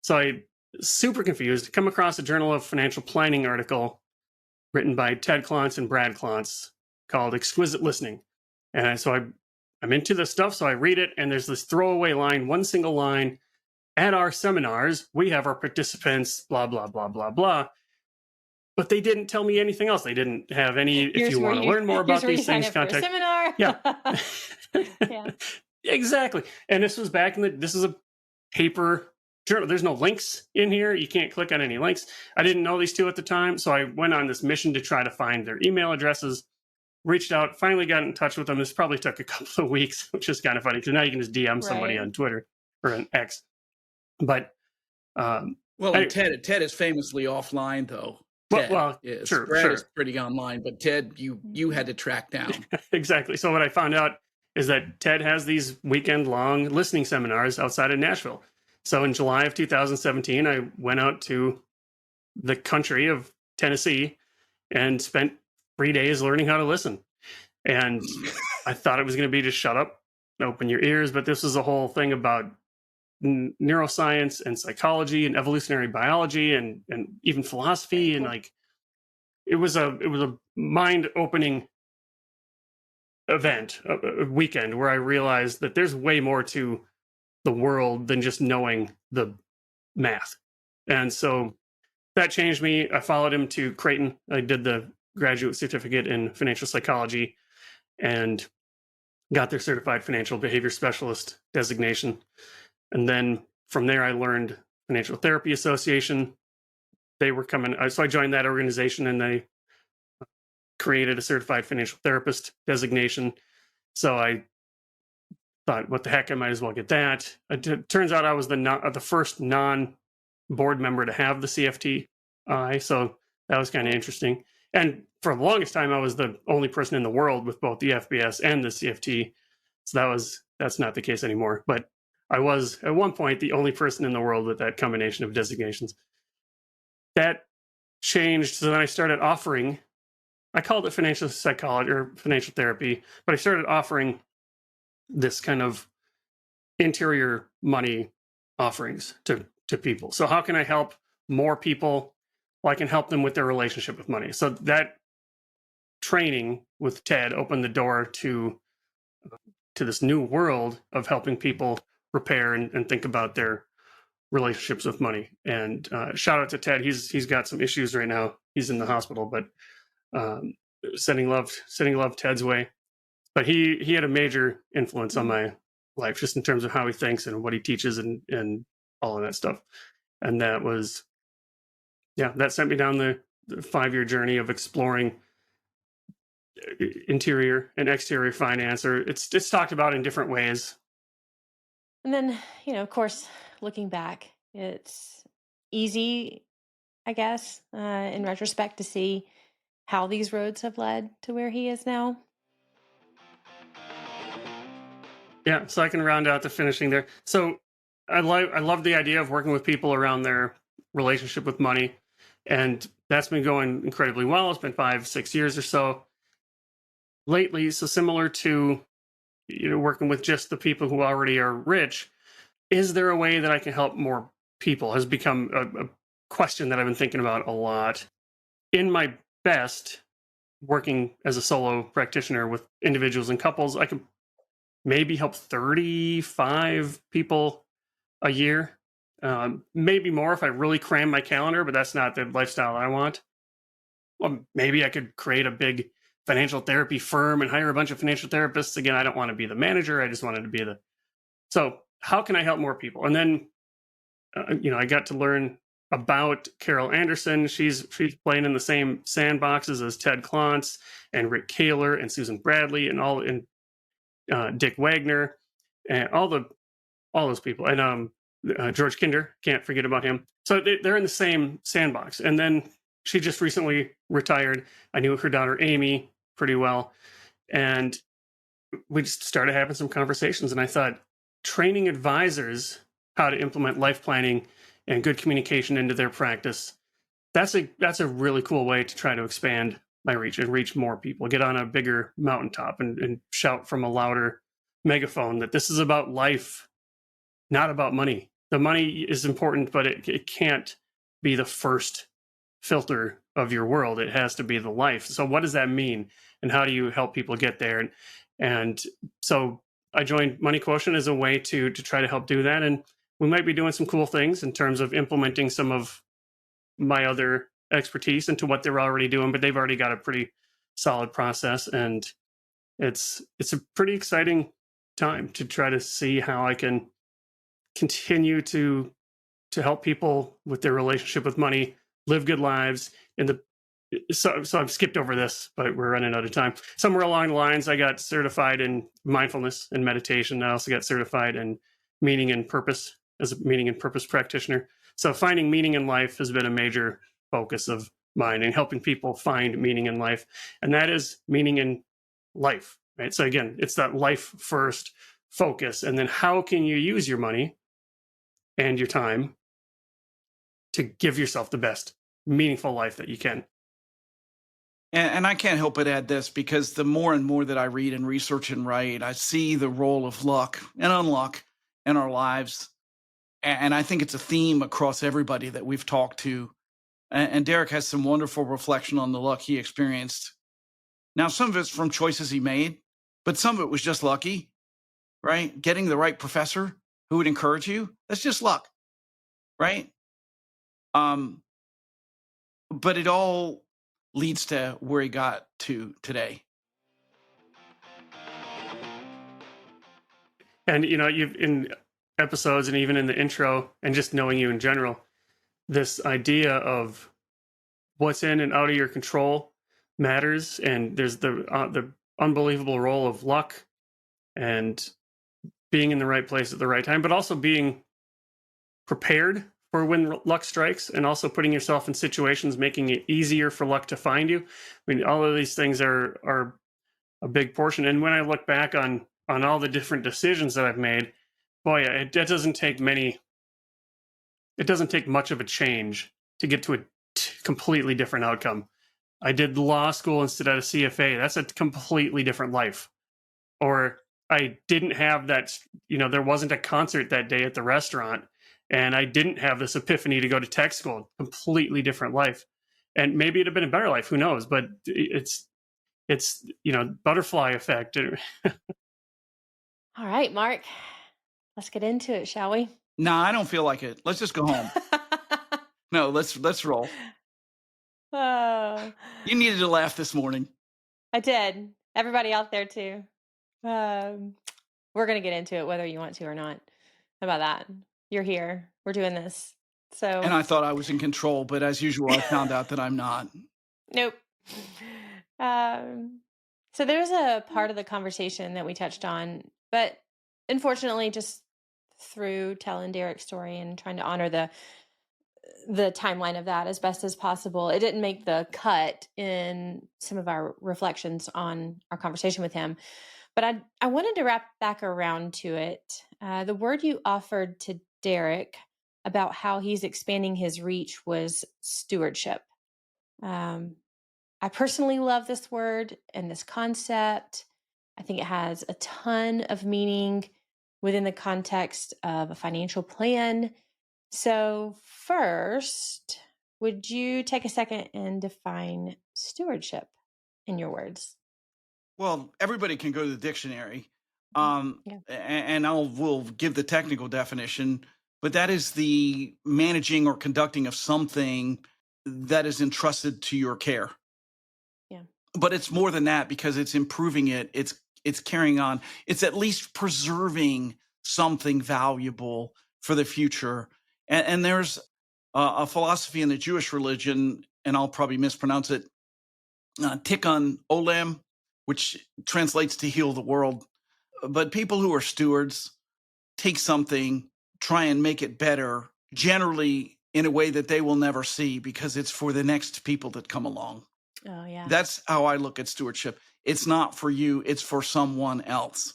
So I super confused, come across a Journal of Financial Planning article written by Ted Klontz and Brad Klontz called Exquisite Listening. And so I'm into this stuff, so I read it, and there's this throwaway line, one single line, at our seminars, we have our participants, blah, blah, blah, blah, blah. But they didn't tell me anything else. They didn't have any, if you want to learn more about these things, contact. Seminar. Yeah. Exactly. And this was this is a paper journal. There's no links in here. You can't click on any links. I didn't know these two at the time, so I went on this mission to try to find their email addresses. Reached out, finally got in touch with them. This probably took a couple of weeks, which is kind of funny because now you can just DM somebody on Twitter or an X. But Ted is famously offline, though. Brad is pretty online, but Ted, you had to track down. Exactly. So what I found out is that Ted has these weekend-long listening seminars outside of Nashville. So in July of 2017, I went out to the country of Tennessee and spent 3 days learning how to listen. And I thought it was going to be just shut up, open your ears. But this was a whole thing about neuroscience and psychology and evolutionary biology and even philosophy. And it was a mind-opening event, a weekend where I realized that there's way more to the world than just knowing the math. And so that changed me. I followed him to Creighton. I did the graduate certificate in financial psychology and got their certified financial behavior specialist designation. And then from there, I learned Financial Therapy Association. They were coming, so I joined that organization, and they created a certified financial therapist designation. So I thought, what the heck, I might as well get that. It turns out I was the first non-board member to have the CFTI, so that was kind of interesting. And for the longest time, I was the only person in the world with both the FBS and the CFT. So that's not the case anymore. But I was at one point the only person in the world with that combination of designations. That changed. So then I started offering, I called it financial psychology or financial therapy, but I started offering this kind of interior money offerings to people. So how can I help more people? Well, I can help them with their relationship with money. So that training with Ted opened the door to this new world of helping people prepare and think about their relationships with money. And shout out to Ted. He's got some issues right now. He's in the hospital, but sending love Ted's way. But he had a major influence on my life, just in terms of how he thinks and what he teaches and all of that stuff. And that was, that sent me down the 5-year journey of exploring interior and exterior finance, or it's talked about in different ways. And then, of course, looking back, it's easy, I guess, in retrospect, to see how these roads have led to where he is now. Yeah, so I can round out the finishing there. So I love the idea of working with people around their relationship with money, and that's been going incredibly well. It's been 5-6 years or so lately. So similar to working with just the people who already are rich, is there a way that I can help more people? Has become a question that I've been thinking about a lot. In my best, working as a solo practitioner with individuals and couples, I could maybe help 35 people a year, maybe more if I really cram my calendar, but that's not the lifestyle I want. Well, maybe I could create a big financial therapy firm and hire a bunch of financial therapists. Again, I don't want to be the manager. I just wanted to be so how can I help more people? And then, I got to learn about Carol Anderson. She's playing in the same sandboxes as Ted Klontz and Rick Kaler and Susan Bradley and Dick Wagner and all those people, and George Kinder, can't forget about him. So they're in the same sandbox. And then she just recently retired. I knew her daughter Amy pretty well, and we just started having some conversations. And I thought, training advisors how to implement life planning and good communication into their practice, that's a really cool way to try to expand my reach and reach more people, get on a bigger mountaintop and shout from a louder megaphone that this is about life, not about money. The money is important, but it can't be the first filter of your world. It has to be the life. So what does that mean? And how do you help people get there? And so I joined Money Quotient as a way to try to help do that. And we might be doing some cool things in terms of implementing some of my other expertise into what they're already doing, but they've already got a pretty solid process. And it's a pretty exciting time to try to see how I can continue to help people with their relationship with money, live good lives. So I've skipped over this, but we're running out of time. Somewhere along the lines, I got certified in mindfulness and meditation. I also got certified in meaning and purpose as a meaning and purpose practitioner. So finding meaning in life has been a major focus of mine, and helping people find meaning in life. And that is meaning in life, right? So again, it's that life first focus. And then how can you use your money and your time to give yourself the best meaningful life that you can? And I can't help but add this, because the more and more that I read and research and write, I see the role of luck and unluck in our lives. And I think it's a theme across everybody that we've talked to. And Derek has some wonderful reflection on the luck he experienced. Now, some of it's from choices he made, but some of it was just lucky, right? Getting the right professor who would encourage you, that's just luck, right? But it all leads to where he got to today. And, you've in episodes and even in the intro and just knowing you in general, this idea of what's in and out of your control, matters, and there's the unbelievable role of luck and being in the right place at the right time, but also being prepared for when luck strikes, and also putting yourself in situations making it easier for luck to find you. I mean, all of these things are a big portion. And when I look back on all the different decisions that I've made, boy, it doesn't take many. It doesn't take much of a change to get to a completely different outcome. I did law school instead of CFA. That's a completely different life. Or I didn't have that, there wasn't a concert that day at the restaurant, and I didn't have this epiphany to go to tech school. Completely different life. And maybe it'd have been a better life, who knows? But it's butterfly effect. All right, Mark, let's get into it, shall we? Nah, I don't feel like it. Let's just go home. No, let's roll. Oh, You needed to laugh this morning. I did. Everybody out there too. We're going to get into it whether you want to or not. How about that? You're here. We're doing this. So, And I thought I was in control, but as usual, I found out that I'm not. nope. So there's a part of the conversation that we touched on, but unfortunately, just through telling Derek's story and trying to honor the timeline of that as best as possible, it didn't make the cut in some of our reflections on our conversation with him. But I wanted to wrap back around to it. The word you offered to Derek about how he's expanding his reach was stewardship. I personally love this word and this concept. I think it has a ton of meaning within the context of a financial plan. So first, would you take a second and define stewardship in your words? Well, everybody can go to the dictionary, Yeah. and we'll give the technical definition, but that is the managing or conducting of something that is entrusted to your care. Yeah. But it's more than that, because it's improving it. It's carrying on. It's at least preserving something valuable for the future. And there's a philosophy in the Jewish religion, and I'll probably mispronounce it, Tikkun Olam, which translates to heal the world. But people who are stewards take something, try and make it better, generally in a way that they will never see, because it's for the next people that come along. Oh, yeah. That's how I look at stewardship. It's not for you, it's for someone else.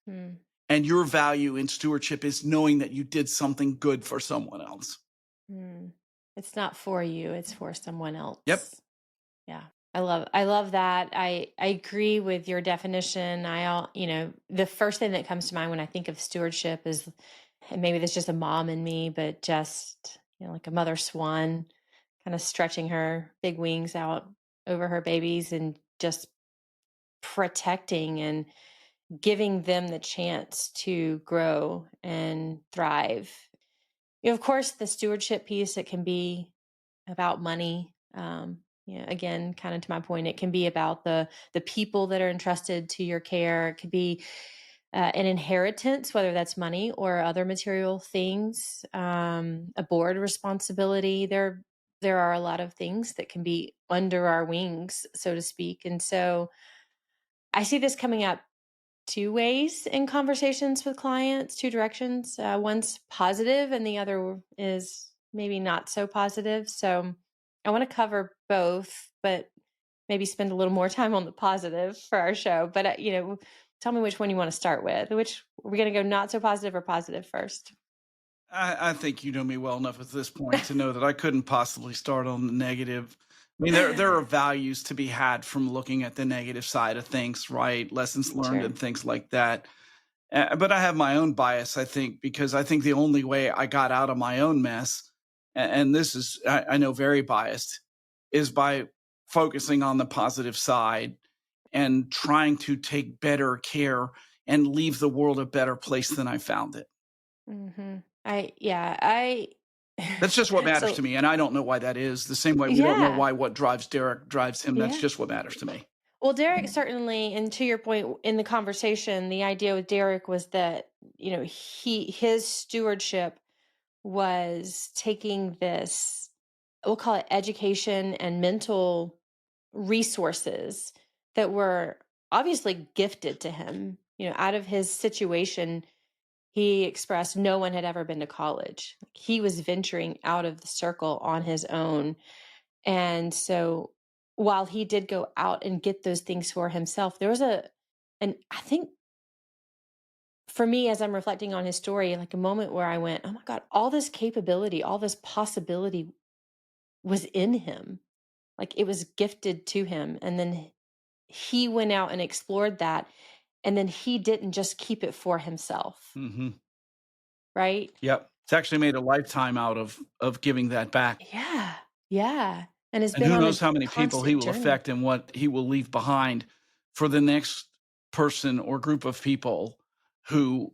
Hmm. And your value in stewardship is knowing that you did something good for someone else. It's not for you, it's for someone else. Yep. Yeah. I love that. I agree with your definition. The first thing that comes to mind when I think of stewardship is, and maybe there's just a mom in me, but just, like a mother swan kind of stretching her big wings out over her babies and just protecting and giving them the chance to grow and thrive. Of course, the stewardship piece, it can be about money. Again, kind of to my point, it can be about the people that are entrusted to your care. It could be an inheritance, whether that's money or other material things, a board responsibility. There are a lot of things that can be under our wings, so to speak. And so I see this coming up two ways in conversations with clients, two directions. One's positive and the other is maybe not so positive. So I want to cover both, but maybe spend a little more time on the positive for our show. But, tell me which one you want to start with. Which are we going to go not so positive or positive first? I think you know me well enough at this point to know that I couldn't possibly start on the negative. I mean, there are values to be had from looking at the negative side of things, right? Lessons learned Sure. and things like that. But I have my own bias, I think, because I think the only way I got out of my own mess, and this is, I know, very biased, is by focusing on the positive side and trying to take better care and leave the world a better place than I found it. Mm-hmm. That's just what matters So- to me. And I don't know why that is. The same way we don't know why what drives Derek drives him. That's just what matters to me. Well, Derek certainly, and to your point in the conversation, the idea with Derek was that, his stewardship was taking this, we'll call it education and mental resources that were obviously gifted to him. Out of his situation, he expressed no one had ever been to college. He was venturing out of the circle on his own. And so while he did go out and get those things for himself, there was and I think for me, as I'm reflecting on his story, like a moment where I went, oh my God, all this capability, all this possibility was in him. Like it was gifted to him. And then he went out and explored that. And then he didn't just keep it for himself. Mm-hmm. Right? Yep. It's actually made a lifetime out of giving that back. Yeah. Yeah. And it's And been who on knows a how many people he constant will journey. affect and what he will leave behind for the next person or group of people who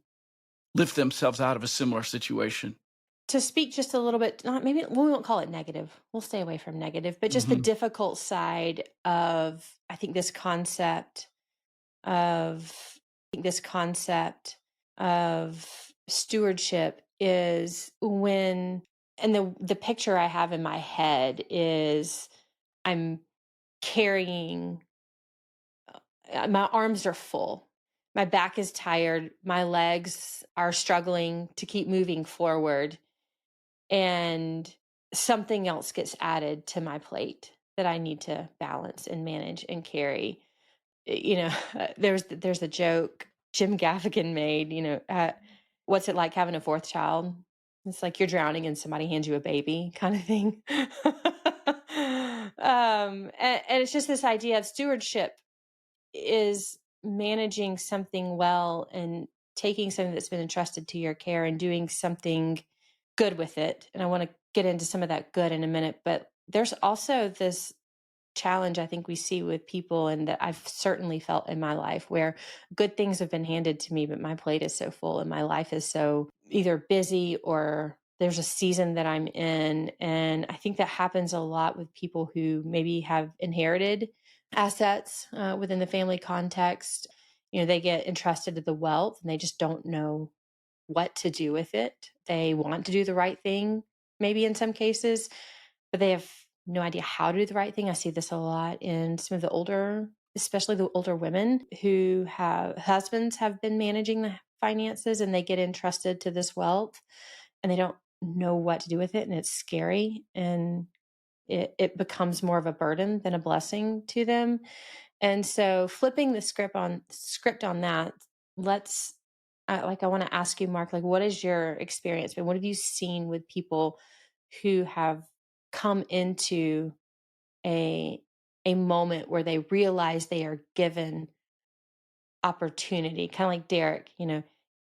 lift themselves out of a similar situation. To speak just a little bit, maybe we won't call it negative. We'll stay away from negative, but just the difficult side of, I think this concept of stewardship is when, and the picture I have in my head is I'm carrying, my arms are full. My back is tired. My legs are struggling to keep moving forward. And something else gets added to my plate that I need to balance and manage and carry. There's a joke Jim Gaffigan made, what's it like having a fourth child? It's like you're drowning and somebody hands you a baby kind of thing. And it's just this idea of stewardship is managing something well and taking something that's been entrusted to your care and doing something good with it. And I want to get into some of that good in a minute, but there's also this challenge I think we see with people, and that I've certainly felt in my life, where good things have been handed to me, but my plate is so full and my life is so either busy or there's a season that I'm in. And I think that happens a lot with people who maybe have inherited assets within the family context. They get entrusted to the wealth and they just don't know what to do with it. They want to do the right thing, maybe in some cases, but they have no idea how to do the right thing. I see this a lot in some of the older, especially the older women who have husbands have been managing the finances and they get entrusted to this wealth and they don't know what to do with it. And it's scary and it becomes more of a burden than a blessing to them. And so flipping the script on that, I want to ask you, Mark, like, what is your experience been? What have you seen with people who have come into a moment where they realize they are given opportunity, kind of like Derek,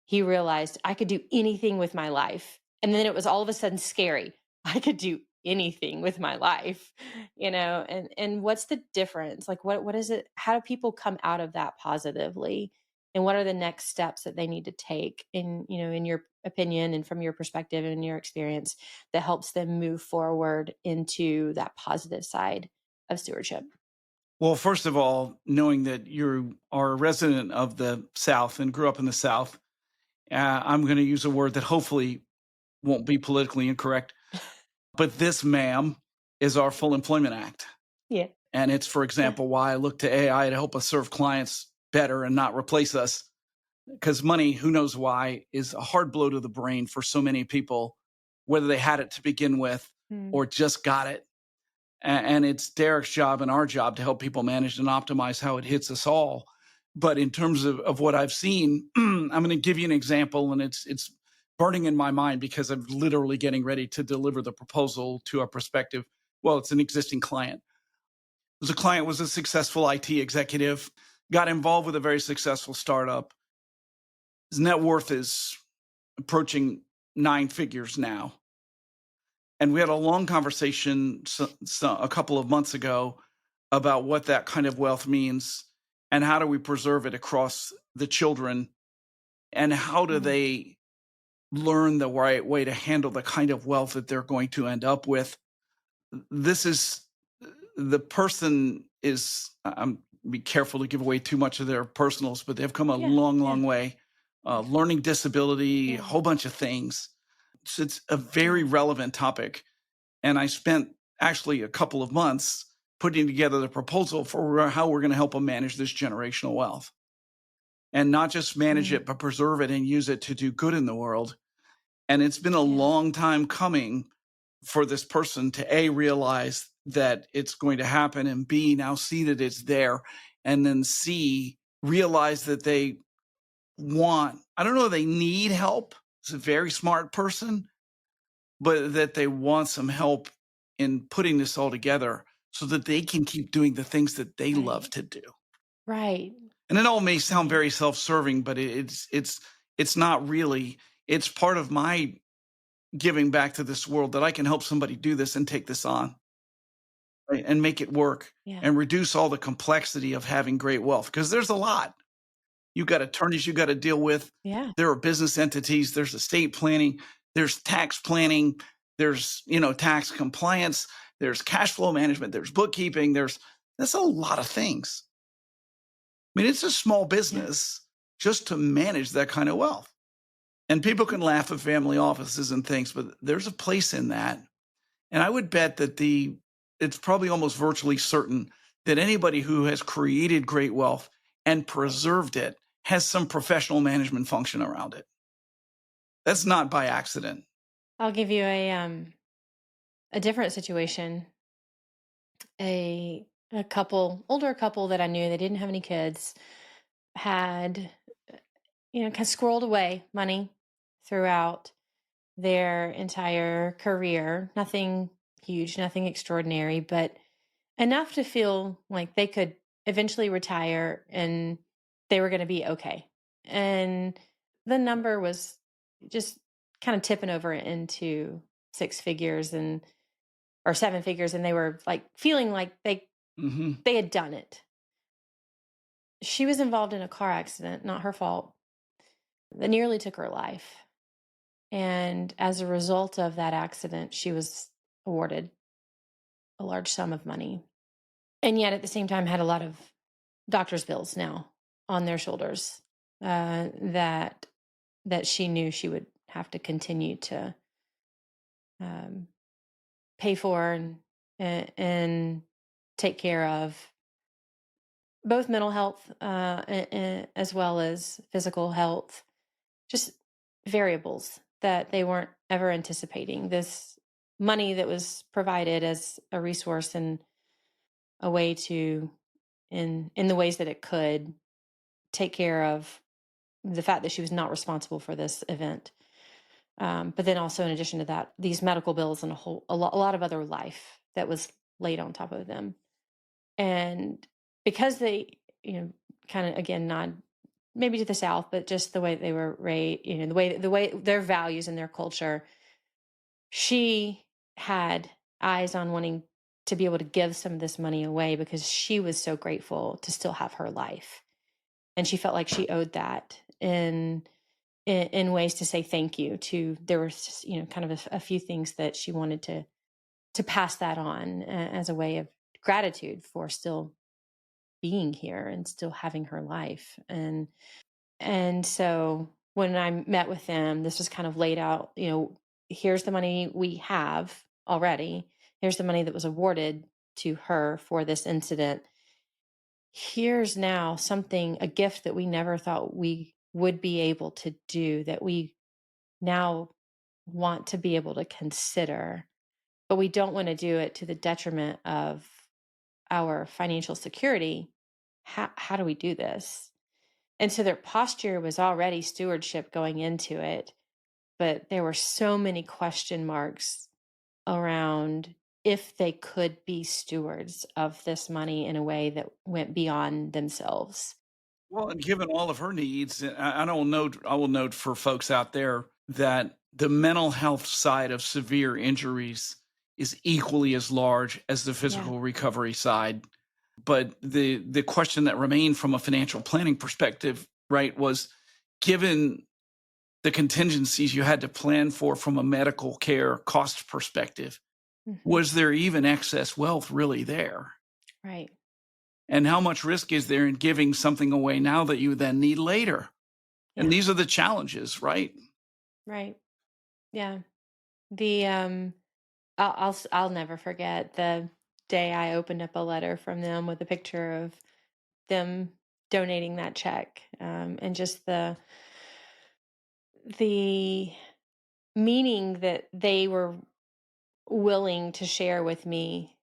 he realized I could do anything with my life. And then it was all of a sudden scary. I could do anything with my life, and what's the difference? Like, what is it? How do people come out of that positively? And what are the next steps that they need to take in your opinion and from your perspective and your experience that helps them move forward into that positive side of stewardship? Well, first of all, knowing that you are a resident of the South and grew up in the South, I'm going to use a word that hopefully won't be politically incorrect, but this, ma'am, is our Full Employment Act. Yeah. And it's, for example, why I look to AI to help us serve clients better and not replace us. Because money, who knows why, is a hard blow to the brain for so many people, whether they had it to begin with or just got it. And it's Derek's job and our job to help people manage and optimize how it hits us all. But in terms of what I've seen, I'm going to give you an example, and it's burning in my mind because I'm literally getting ready to deliver the proposal to our prospective. Well, it's an existing client. The client was a successful IT executive, got involved with a very successful startup. His net worth is approaching 9 figures now. And we had a long conversation a couple of months ago about what that kind of wealth means and how do we preserve it across the children and how do they learn the right way to handle the kind of wealth that they're going to end up with. This is the person is, I'm be careful to give away too much of their personals, but they've come a long way. Learning disability, a whole bunch of things. So it's a very relevant topic. And I spent actually a couple of months putting together the proposal for how we're going to help them manage this generational wealth. And not just manage it, but preserve it and use it to do good in the world. And it's been a long time coming for this person to A, realize that it's going to happen, and B, now see that it's there, and then C, realize that they want, I don't know, they need help. It's a very smart person, but that they want some help in putting this all together so that they can keep doing the things that they love to do. Right. And it all may sound very self-serving, but it's not really. It's part of my giving back to this world that I can help somebody do this and take this on, right, and make it work and reduce all the complexity of having great wealth, because there's a lot. You got attorneys you got to deal with. Yeah. There are business entities. There's estate planning. There's tax planning. There's, tax compliance. There's cash flow management. There's bookkeeping. That's a lot of things. I mean, it's a small business just to manage that kind of wealth. And people can laugh at family offices and things, but there's a place in that. And I would bet that it's probably almost virtually certain that anybody who has created great wealth and preserved it has some professional management function around it. That's not by accident. I'll give you a different situation. A older couple that I knew, they didn't have any kids, had, kind of squirreled away money throughout their entire career. Nothing huge, nothing extraordinary, but enough to feel like they could eventually retire and they were going to be okay. And the number was just kind of tipping over into 6 figures or 7 figures, and they were like feeling like they had done it. She was involved in a car accident, not her fault, that nearly took her life. And as a result of that accident, she was awarded a large sum of money. And yet at the same time had a lot of doctor's bills now on their shoulders that she knew she would have to continue to pay for and take care of, both mental health as well as physical health, just variables that they weren't ever anticipating. This money that was provided as a resource and a way to, in the ways that it could, take care of the fact that she was not responsible for this event. But then also, in addition to that, these medical bills and a lot of other life that was laid on top of them. And because they, kind of, again, not maybe to the South, but just the way they were raised, the way their values and their culture, she had eyes on wanting to be able to give some of this money away because she was so grateful to still have her life. And she felt like she owed that in ways to say thank you to. There was just, kind of a few things that she wanted to pass that on as a way of gratitude for still being here and still having her life. And so when I met with them, this was kind of laid out, here's the money we have already. Here's the money that was awarded to her for this incident. Here's now a gift that we never thought we would be able to do, that we now want to be able to consider, but we don't want to do it to the detriment of our financial security. How do we do this? And so their posture was already stewardship going into it, but there were so many question marks around if they could be stewards of this money in a way that went beyond themselves. Well, and given all of her needs, I will note for folks out there that the mental health side of severe injuries is equally as large as the physical recovery side. But the question that remained from a financial planning perspective, right, was given the contingencies you had to plan for from a medical care cost perspective, was there even excess wealth really there? Right. And how much risk is there in giving something away now that you then need later? Yeah. And these are the challenges, right? Right. Yeah. The I'll never forget the day I opened up a letter from them with a picture of them donating that check, and just the meaning that they were willing to share with me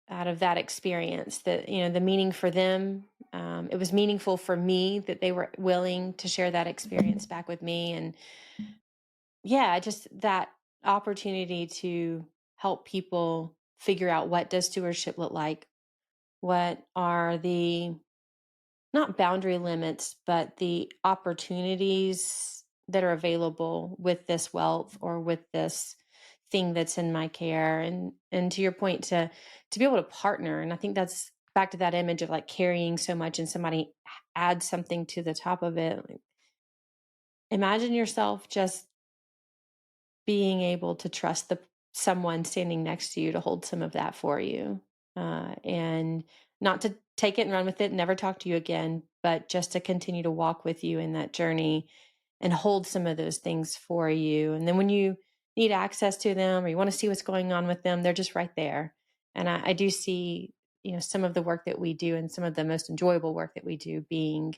out of that experience. That, the meaning for them, it was meaningful for me that they were willing to share that experience back with me. And yeah, just that opportunity to help people figure out, what does stewardship look like? What are the, not boundary limits, but the opportunities that are available with this wealth or with this thing that's in my care? And to your point, to be able to partner. And I think that's back to that image of like carrying so much and somebody adds something to the top of it. Like, imagine yourself just being able to trust someone standing next to you to hold some of that for you, and not to take it and run with it and never talk to you again, but just to continue to walk with you in that journey and hold some of those things for you. And then when you need access to them or you want to see what's going on with them, they're just right there. And I do see, some of the work that we do and some of the most enjoyable work that we do being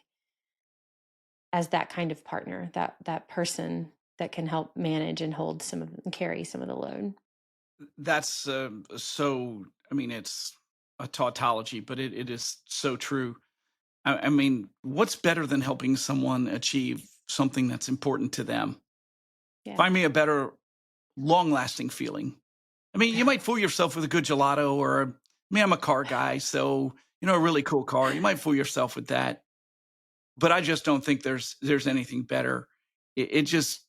as that kind of partner, that person that can help manage and hold and carry some of the load. That's it's a tautology, but it is so true. I mean, what's better than helping someone achieve something that's important to them? Yeah. Find me a better long-lasting feeling. I mean, you might fool yourself with a good gelato, or I'm a car guy, so, a really cool car. You might fool yourself with that. But I just don't think there's anything better. It just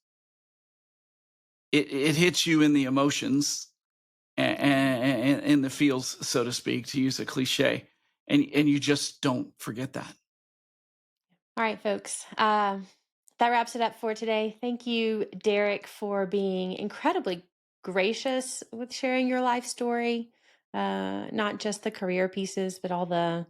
hits you in the emotions and in the feels, so to speak, to use a cliche, and you just don't forget that. All right, folks. That wraps it up for today. Thank you, Derek, for being incredibly gracious with sharing your life story. Not just the career pieces, but all the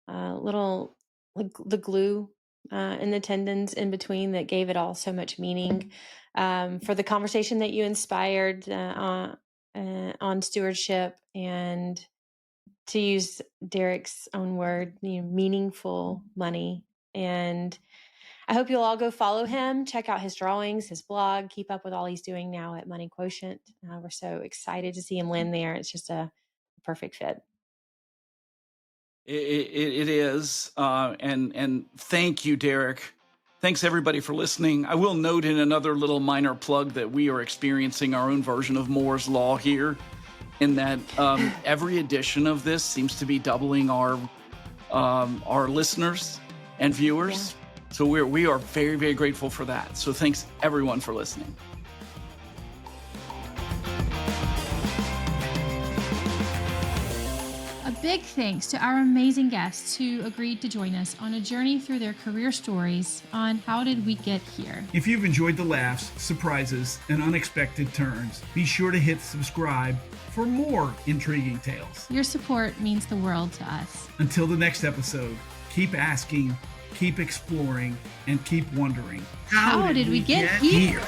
little, like the glue and the tendons in between that gave it all so much meaning. For the conversation that you inspired on stewardship, and to use Derek's own word, meaningful money. And I hope you'll all go follow him, check out his drawings, his blog, keep up with all he's doing now at Money Quotient. We're so excited to see him land there. It's just a perfect fit. It is. And thank you, Derek. Thanks, everybody, for listening. I will note in another little minor plug that we are experiencing our own version of Moore's Law here, in that every edition of this seems to be doubling our listeners and viewers. Yeah. So we are very, very grateful for that. So thanks, everyone, for listening. Big thanks to our amazing guests who agreed to join us on a journey through their career stories on How Did We Get Here? If you've enjoyed the laughs, surprises, and unexpected turns, be sure to hit subscribe for more intriguing tales. Your support means the world to us. Until the next episode, keep asking, keep exploring, and keep wondering, how did we get here?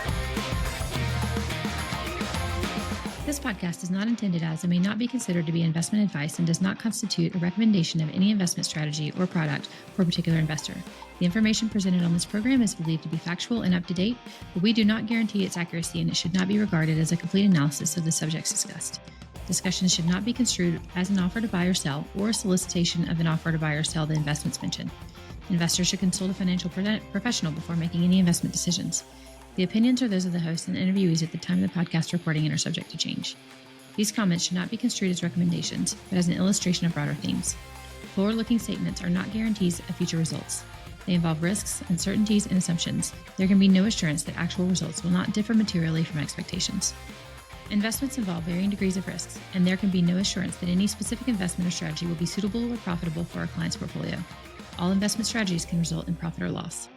This podcast is not intended as and may not be considered to be investment advice and does not constitute a recommendation of any investment strategy or product for a particular investor. The information presented on this program is believed to be factual and up to date, but we do not guarantee its accuracy, and it should not be regarded as a complete analysis of the subjects discussed. Discussions should not be construed as an offer to buy or sell or a solicitation of an offer to buy or sell the investments mentioned. Investors should consult a financial professional before making any investment decisions. The opinions are those of the host and interviewees at the time of the podcast recording and are subject to change. These comments should not be construed as recommendations, but as an illustration of broader themes. Forward-looking statements are not guarantees of future results. They involve risks, uncertainties, and assumptions. There can be no assurance that actual results will not differ materially from expectations. Investments involve varying degrees of risks, and there can be no assurance that any specific investment or strategy will be suitable or profitable for our client's portfolio. All investment strategies can result in profit or loss.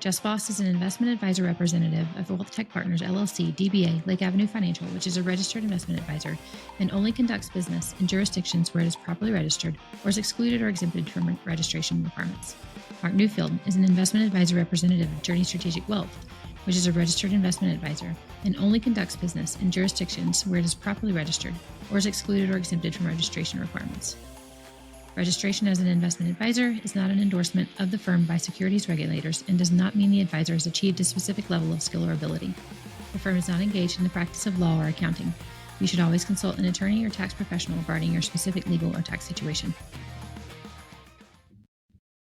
Just Boss is an investment advisor representative of Wealth Tech Partners, LLC, DBA, Lake Avenue Financial, which is a registered investment advisor and only conducts business in jurisdictions where it is properly registered or is excluded or exempted from registration requirements. Mark Newfield is an investment advisor representative of Journey Strategic Wealth, which is a registered investment advisor, and only conducts business in jurisdictions where it is properly registered or is excluded or exempted from registration requirements. Registration as an investment advisor is not an endorsement of the firm by securities regulators and does not mean the advisor has achieved a specific level of skill or ability. The firm is not engaged in the practice of law or accounting. You should always consult an attorney or tax professional regarding your specific legal or tax situation.